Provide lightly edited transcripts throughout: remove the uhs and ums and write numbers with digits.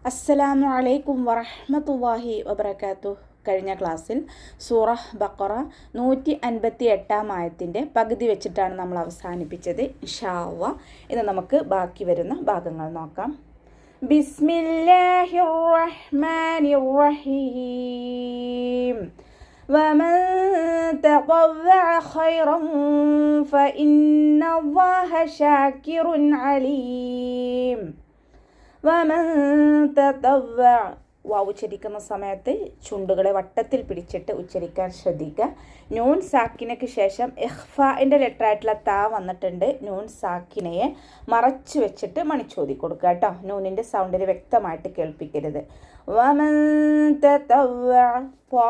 അസ്സലാമു അലൈക്കും വറഹ്മത്തുള്ളാഹി വബറകാതുഹു. കഴിഞ്ഞ ക്ലാസ്സിൽ സൂറ ബഖറ 158 ആയത്തിൻ്റെ പകുതി വെച്ചിട്ടാണ് നമ്മൾ അവസാനിപ്പിച്ചത്. ഇൻഷാ അല്ലാഹ് ഇന്ന് നമുക്ക് ബാക്കി വരുന്ന ഭാഗങ്ങൾ നോക്കാം. ബിസ്മില്ലാഹിർ റഹ്മാനിർ റഹീം. വമൻ തഖവ്വഅ ഖൈറൻ ഫഇന്നല്ലാഹ ശാകിറുൻ അലീം. വമൻ തതവ്വഅ വാവ് ഉച്ചരിക്കുന്ന സമയത്ത് ചുണ്ടുകളെ വട്ടത്തിൽ പിടിച്ചിട്ട് ഉച്ചരിക്കാൻ ശ്രദ്ധിക്കുക. നൂൻ സാക്കിനയ്ക്ക് ശേഷം ഇഖ്ഫാഇൻ്റെ ലെറ്ററായിട്ടുള്ള താ വന്നിട്ടുണ്ട്. നൂൻ സാക്കിനയെ മറച്ചു വെച്ചിട്ട് മണിച്ചോതി കൊടുക്കുക കേട്ടോ. നൂനിൻ്റെ സൗണ്ടിൽ വ്യക്തമായിട്ട് കേൾപ്പിക്കരുത്. വമൻ തതവ്വഅ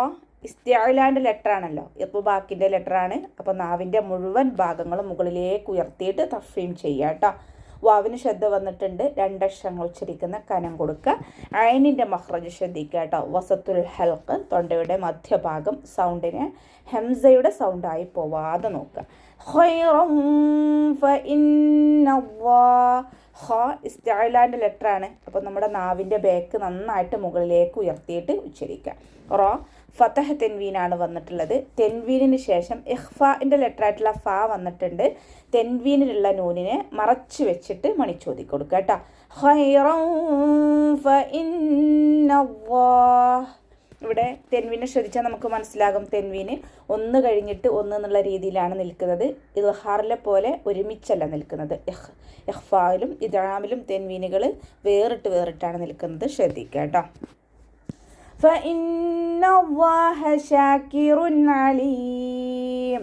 ഇസ്തിഅലാൻ്റെ ലെറ്ററാണല്ലോ, ഇത്ബാക്കിൻ്റെ ലെറ്ററാണ്. അപ്പോൾ നാവിൻ്റെ മുഴുവൻ ഭാഗങ്ങളും മുകളിലേക്ക് ഉയർത്തിയിട്ട് തഫ്രീം ചെയ്യുക കേട്ടോ. വാവിന് ശ്രദ്ധ വന്നിട്ടുണ്ട്. രണ്ടക്ഷരങ്ങൾ ഉച്ചരിക്കുന്ന കനം കൊടുക്കുക. ഐനിൻ്റെ മഖ്റജ് ശ്രദ്ധിക്കുക കേട്ടോ. വസത്തുൽ ഹൽഖ് തൊണ്ടയുടെ മധ്യഭാഗം സൗണ്ടിനെ ഹംസയുടെ സൗണ്ടായി പോവാതെ നോക്കുക. ഖൈറൻ ഫഇന്നല്ലാഹ് ഖ ഇസ്തിഅലാൻ്റെ ലെറ്ററാണ്. അപ്പോൾ നമ്മുടെ നാവിൻ്റെ ബേക്ക് നന്നായിട്ട് മുകളിലേക്ക് ഉയർത്തിയിട്ട് ഉച്ചരിക്കുക. റോ ഫതഹ് തെൻവീനാണ് വന്നിട്ടുള്ളത്. തെൻവീനിന് ശേഷം ഇഖ്ഫാഇൻ്റെ ലെറ്ററായിട്ടുള്ള ഫ വന്നിട്ടുണ്ട്. തെൻവീനിലുള്ള നൂനിനെ മറച്ചു വെച്ചിട്ട് മണിച്ചോതി കൊടുക്കുക കേട്ടോ. ഖൈറൻ ഫഇന്നല്ലാഹ്. ഇവിടെ തെൻവീനെ ശ്രദ്ധിച്ചാൽ നമുക്ക് മനസ്സിലാകും. തെൻവീന് ഒന്ന് കഴിഞ്ഞിട്ട് ഒന്ന് എന്നുള്ള രീതിയിലാണ് നിൽക്കുന്നത്. ഇദ്ഹാറിലെ പോലെ ഒരുമിച്ചല്ല നിൽക്കുന്നത്. ഇഖ്ഫായിലും ഇദ്ഗാമിലും തെൻവീനുകൾ വേറിട്ടാണ് നിൽക്കുന്നത്. ശ്രദ്ധിക്കുക കേട്ടോ. ഫഇന്നല്ലാഹ ശാകിറുൻ അലീം.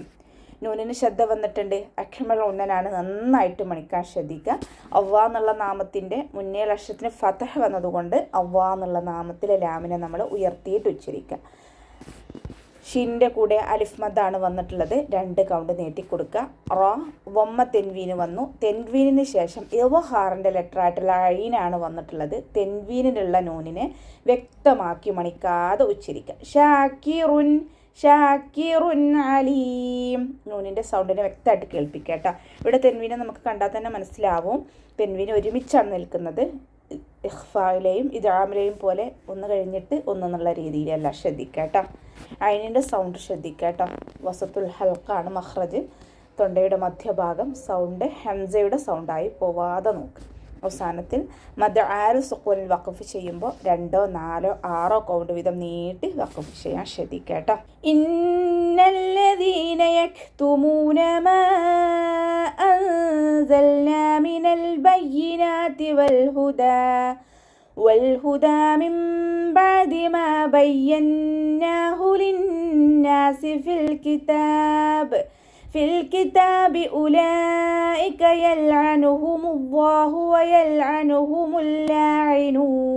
നൂനിന് ശ്രദ്ധ വന്നിട്ടുണ്ട്. അക്ഷമൽ ഉന്നനാണ്, നന്നായിട്ട് മണിക്കാൻ ശ്രദ്ധിക്കുക. അവ്വാ എന്നുള്ള നാമത്തിൻ്റെ മുന്നേ അക്ഷരത്തിന് ഫതഹ് വന്നതുകൊണ്ട് അവ്വാ എന്നുള്ള നാമത്തിലെ ലാമിനെ നമ്മൾ ഉയർത്തിയിട്ട് ഉച്ചരിക്കുക. ഷിൻ്റെ കൂടെ അലിഫ് മദ്ദാണ് വന്നിട്ടുള്ളത്. 2 കൗണ്ട് നീട്ടി കൊടുക്കുക. റോ വമ്മ തെൻവീന് വന്നു. തെൻവീനിന് ശേഷം ഇദ്ഹാറിൻ്റെ ലെറ്ററായിട്ടുള്ള ഐനാണ് വന്നിട്ടുള്ളത്. തെൻവീനിലുള്ള നൂനിനെ വ്യക്തമാക്കി മണിക്കാതെ ഉച്ചരിക്കുക. ഷാകിറുൻ ഷാകിറുൻ അലീം. നൂനിൻ്റെ സൗണ്ടിനെ വ്യക്തമായിട്ട് കേൾപ്പിക്കുക കേട്ടോ. ഇവിടെ തെൻവീനെ നമുക്ക് കണ്ടാൽ തന്നെ മനസ്സിലാവും. തെൻവീന് ഒരുമിച്ചാണ് നിൽക്കുന്നത്. ഇഖ്ഫായിലെയും ഇദ്ഗാമിലെയും പോലെ ഒന്ന് കഴിഞ്ഞിട്ട് ഒന്നെന്നുള്ള രീതിയിലല്ല. ശ്രദ്ധിക്കുക കേട്ടോ. ഐനിൻ്റെ സൗണ്ട് ശ്രദ്ധിക്കുക കേട്ടോ. വസത്തുൽ ഹൽഖാണ് മഖ്റജ്. തൊണ്ടയുടെ മധ്യഭാഗം സൗണ്ട് ഹംസയുടെ സൗണ്ടായി പോവാതെ നോക്കുക. അവസാനത്തിൽ മദ് ആര് സുക്കൂനിൽ വഖഫ് ചെയ്യുമ്പോൾ 2, 4, 6 കൗണ്ട് വീതം നീട്ടി വഖഫ് ചെയ്യാൻ ശ്രദ്ധിക്കുക കേട്ടോ. ഇന്നല്ലദീന യക്തുമൂന മാ അൻസൽനാ മിനൽ ബയ്യിനാതി والهدى من بعد ما بيناه للناس في الكتاب أولئك يلعنهم الله ويلعنهم اللاعنون.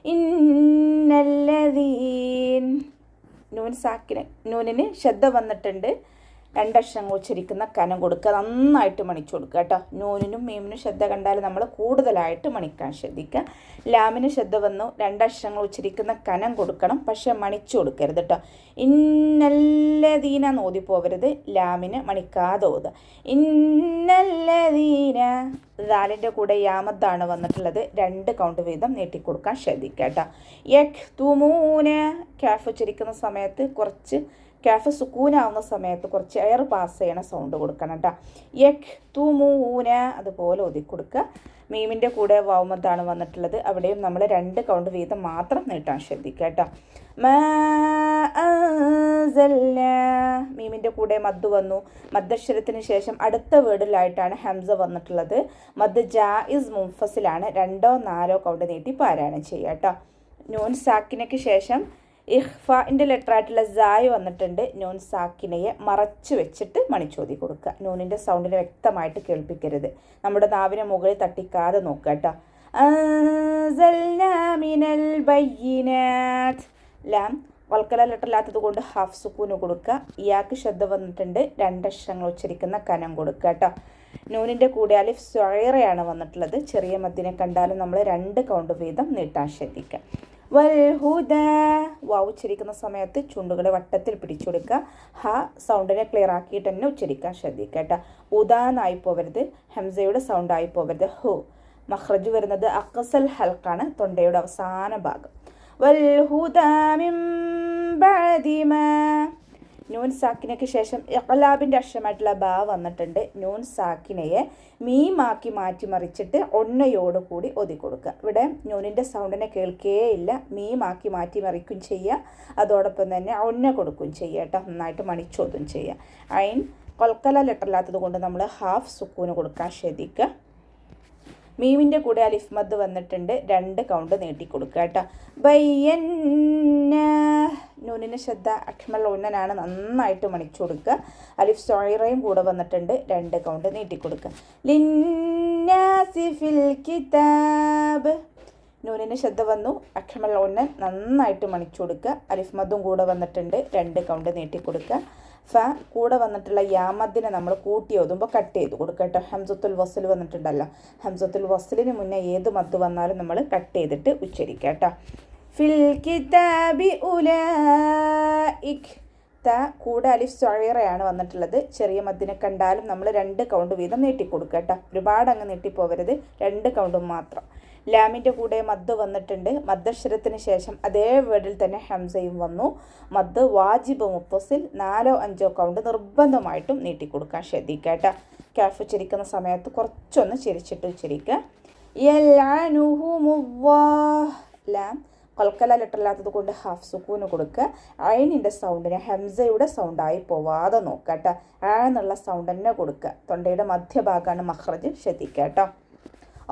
إن الذين നൂൻ സാക്കിന് നൂനിന് ശ്രദ്ധ വന്നിട്ടുണ്ട്. 2 അക്ഷരങ്ങൾ ഉച്ചരിക്കുന്ന കനം കൊടുക്കുക. നന്നായിട്ട് മണിച്ചു കൊടുക്കുക കേട്ടോ. നൂനിനും മീമിനും ശ്രദ്ധ കണ്ടാൽ നമ്മൾ കൂടുതലായിട്ട് മണിക്കാൻ ശ്രദ്ധിക്കുക. ലാമിന് ശ്രദ്ധ വന്നു. 2 അക്ഷരങ്ങൾ ഉച്ചരിക്കുന്ന കനം കൊടുക്കണം, പക്ഷെ മണിച്ചു കൊടുക്കരുത് കേട്ടോ. ഇന്നല്ലദീന നോതി പോവരുത്. ലാമിന് മണിക്കാതെ ഓതുക. ഇന്നല്ലദീന ദാലിൻ്റെ കൂടെ യാമദ്ദാണ് വന്നിട്ടുള്ളത്. 2 കൗണ്ട് വീതം നീട്ടിക്കൊടുക്കാൻ ശ്രദ്ധിക്കുക കേട്ടോ. യക്തുമൂന കാഫ് ഉച്ചരിക്കുന്ന സമയത്ത് കുറച്ച് കാഫ് സുക്കൂനാവുന്ന സമയത്ത് കുറച്ച് എയർ പാസ് ചെയ്യണ സൗണ്ട് കൊടുക്കണം കേട്ടോ. യക്തുമൂന അതുപോലെ ഒതുക്കി കൊടുക്കുക. മീമിൻ്റെ കൂടെ വൗമദ്ദാണ് വന്നിട്ടുള്ളത്. അവിടെയും നമ്മൾ 2 കൗണ്ട് വീതം മാത്രം നീട്ടാൻ ശ്രദ്ധിക്കുക കേട്ടോ. മാ അൻസൽനാ മീമിൻ്റെ കൂടെ മദ് വന്നു. മദ്ദക്ഷരത്തിന് ശേഷം അടുത്ത വേർഡിലായിട്ടാണ് ഹംസ വന്നിട്ടുള്ളത്. മദ് ജായിസ് മുൻഫസിലാണ്. 2, 4 കൗണ്ട് നീട്ടി പാരായണം ചെയ്യുക കേട്ടോ. നൂൻ സാക്കിനയ്ക്ക് ശേഷം ഇഖ്ഫാഇൻ്റെ ലെറ്ററായിട്ടുള്ള സായ് വന്നിട്ടുണ്ട്. നൂൻ സാക്കിനയെ മറച്ചു വെച്ചിട്ട് മണിച്ചോതി കൊടുക്കുക. നൂനിൻ്റെ സൗണ്ടിനെ വ്യക്തമായിട്ട് കേൾപ്പിക്കരുത്. നമ്മുടെ നാവിനെ മുകളിൽ തട്ടിക്കാതെ നോക്കുക കേട്ടോ. അൻസൽനാ മിനൽ ബയ്യിനാത്ത്. ലാം വൽക്കല ലെറ്ററില്ലാത്തത് കൊണ്ട് ഹാഫ് സുക്കൂന് കൊടുക്കുക. ഇയാൾക്ക് ശ്രദ്ധ വന്നിട്ടുണ്ട്. 2 അക്ഷരങ്ങൾ ഉച്ചരിക്കുന്ന കനം കൊടുക്കുക കേട്ടോ. നൂനിൻ്റെ കൂടെ അലിഫ് സ്വൈറയാണ് വന്നിട്ടുള്ളത്. ചെറിയ മദ്ദിനെ കണ്ടാലും നമ്മൾ 2 കൗണ്ട് വീതം നീട്ടാൻ ശ്രദ്ധിക്കുക. വൽഹുദ വാവ് ഉച്ചരിക്കുന്ന സമയത്ത് ചുണ്ടുകളെ വട്ടത്തിൽ പിടിച്ചെടുക്കുക. ഹ സൗണ്ടിനെ ക്ലിയർ ആക്കിയിട്ട് തന്നെ ഉച്ചരിക്കാൻ ശ്രദ്ധിക്കുക കേട്ടോ. ഉദാന്നായി പോവരുത്, ഹംസയുടെ സൗണ്ടായി പോവരുത്. ഹു മഖ്റജ് വരുന്നത് അഖ്സൽ ഹൽക്കാണ്, തൊണ്ടയുടെ അവസാന ഭാഗം. വൽഹുദാ മിൻ ബഅദി മാ, നൂൻ സാക്കിനയ്ക്ക് ശേഷം ഇഖ്ലാബിൻ്റെ അക്ഷരമായിട്ടുള്ള ബാ വന്നിട്ടുണ്ട്. നൂൻ സാക്കിനയെ മീമാക്കി മാറ്റിമറിച്ചിട്ട് ഒന്നയോട് കൂടി ഒതി കൊടുക്കുക. ഇവിടെ നൂനിൻ്റെ സൗണ്ടിനെ കേൾക്കുകയില്ല, മീമാക്കി മാറ്റിമറിക്കും ചെയ്യുക, അതോടൊപ്പം തന്നെ ഒന്ന കൊടുക്കുകയും ചെയ്യുക കേട്ടോ. നന്നായിട്ട് മണിച്ചോതും ചെയ്യുക. ഐൻ കൊൽക്കല ലെറ്ററില്ലാത്തത് കൊണ്ട് നമ്മൾ ഹാഫ് സുക്കൂന് കൊടുക്കാൻ ശ്രദ്ധിക്കുക. മീമിൻ്റെ കൂടെ അലിഫ് മദ് വന്നിട്ടുണ്ട്, 2 കൗണ്ട് നീട്ടി കൊടുക്കുക കേട്ടോ. ബയ്യന്ന, നൂനിന് ശ്രദ്ധ അക്മൽ ഉന്നനാണ്, നന്നായിട്ട് മണിച്ചു കൊടുക്കുക. അലിഫ് സോയിറയും കൂടെ വന്നിട്ടുണ്ട്, 2 കൗണ്ട് നീട്ടി കൊടുക്കുക. ലിന്നാസി ഫിൽ കിതാബ്, നൂനിന് ശ്രദ്ധ വന്നു, അക്മൽ ഉന്നൻ നന്നായിട്ട് മണിച്ചു കൊടുക്കുക. അലിഫ് മദ്ദും കൂടെ വന്നിട്ടുണ്ട്, 2 കൗണ്ട് നീട്ടി കൊടുക്കുക. ഫ കൂടെ വന്നിട്ടുള്ള യാമദ്ദിനെ നമ്മൾ കൂട്ടി ഓതുമ്പോൾ കട്ട് ചെയ്ത് കൊടുക്കുക കേട്ടോ. ഹംസത്തുൽ വസ്ൽ വന്നിട്ടുണ്ടല്ലോ, ഹംസത്തുൽ വസ്ലിന് മുന്നേ ഏത് മദ് വന്നാലും നമ്മൾ കട്ട് ചെയ്തിട്ട് ഉച്ചരിക്കുക കേട്ടോ. ഫിൽ കിതാബി ഉലൈക്, ത കൂടെ അലിഫ് സൊയറയാണ് വന്നിട്ടുള്ളത്. ചെറിയ മദ്ദിനെ കണ്ടാലും നമ്മൾ 2 കൗണ്ട് വീതം നീട്ടിക്കൊടുക്കുക കേട്ടോ. ഒരുപാട് അങ്ങ് നീട്ടിപ്പോവരുത്, 2 കൗണ്ടും മാത്രം. ലാമിൻ്റെ കൂടെ മദ് വന്നിട്ടുണ്ട്. മദ്ദക്ഷരത്തിന് ശേഷം അതേ വേർഡിൽ തന്നെ ഹംസയും വന്നു. മദ് വാജിബ് മുത്തസിൽ 4-5 കൗണ്ട് നിർബന്ധമായിട്ടും നീട്ടിക്കൊടുക്കാൻ ശ്രദ്ധിക്കുക കേട്ടോ. കാഫ് ഉച്ചരിക്കുന്ന സമയത്ത് കുറച്ചൊന്ന് ചിരിച്ചിട്ട് ഉച്ചരിക്കുക. ലാം കൊൽക്കല ലെറ്ററില്ലാത്തത് കൊണ്ട് ഹാഫ് സുക്കൂന് കൊടുക്കുക. ഐനിൻ്റെ സൗണ്ടിനെ ഹംസയുടെ സൗണ്ടായി പോവാതെ നോക്കുക കേട്ടോ. എന്നുള്ള സൗണ്ട് തന്നെ കൊടുക്കുക. തൊണ്ടയുടെ മധ്യഭാഗമാണ് മഖ്റജ്, ശ്രദ്ധിക്കുക കേട്ടോ.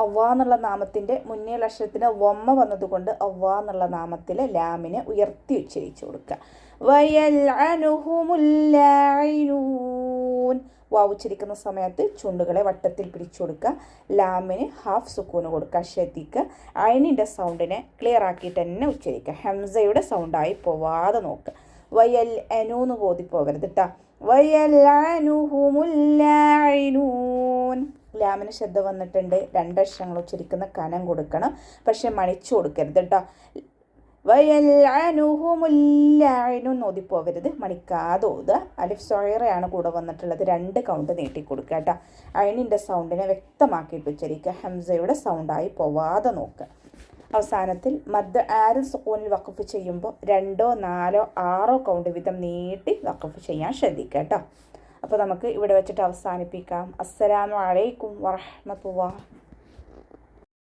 അവ്വ എന്നുള്ള നാമത്തിൻ്റെ മുന്നേ അക്ഷരത്തിന് വമ്മ വന്നതുകൊണ്ട് അവ്വ എന്നുള്ള നാമത്തിലെ ലാമിനെ ഉയർത്തി ഉച്ചരിച്ചു കൊടുക്കുക. വയൽഅനുഹുമുൽ ലാഇനൂൻ, വാവ് ഉച്ചരിക്കുന്ന സമയത്ത് ചുണ്ടുകളെ വട്ടത്തിൽ പിടിച്ചു കൊടുക്കുക. ലാമിന് ഹാഫ് സുക്കൂന് കൊടുക്കുക, ശ്രദ്ധിക്കുക. ഐനിൻ്റെ സൗണ്ടിനെ ക്ലിയർ ആക്കിയിട്ട് തന്നെ ഉച്ചരിക്കുക. ഹംസയുടെ സൗണ്ടായി പോവാതെ നോക്കുക. വയൽ അനൂന്ന് പോതിപ്പോകരുത് കേട്ടോ. വയൽഅനുഹുമുൽ ലാഇനൂൻ, ലാമിന് ശ്രദ്ധ വന്നിട്ടുണ്ട്. 2 അക്ഷരങ്ങൾ ഉച്ചരിക്കുന്ന കനം കൊടുക്കണം, പക്ഷെ മണിച്ചു കൊടുക്കരുത് കേട്ടോ. വയൽഅനുഹുമുൽ ലാഇനൂൻ ഓതിപ്പോവരുത്, മണിക്കാതെ ഓതുക. അലിഫ് സൊയറയാണ് കൂടെ വന്നിട്ടുള്ളത്, 2 കൗണ്ട് നീട്ടിക്കൊടുക്കുക കേട്ടോ. ഐനിൻ്റെ സൗണ്ടിനെ വ്യക്തമാക്കിയിട്ട് ഉച്ചരിക്കുക. ഹംസയുടെ സൗണ്ടായി പോവാതെ നോക്കുക. അവസാനത്തിൽ മദ് ആരിൽ സുക്കൂനിൽ വഖഫ് ചെയ്യുമ്പോൾ 2, 4, 6 കൗണ്ട് വീതം നീട്ടി വഖഫ് ചെയ്യാൻ ശ്രദ്ധിക്കുക കേട്ടോ. അപ്പോൾ നമുക്ക് ഇവിടെ വെച്ചിട്ട് അവസാനിപ്പിക്കാം. അസ്സലാമു അലൈക്കും വറഹ്മത്തുള്ളാഹി.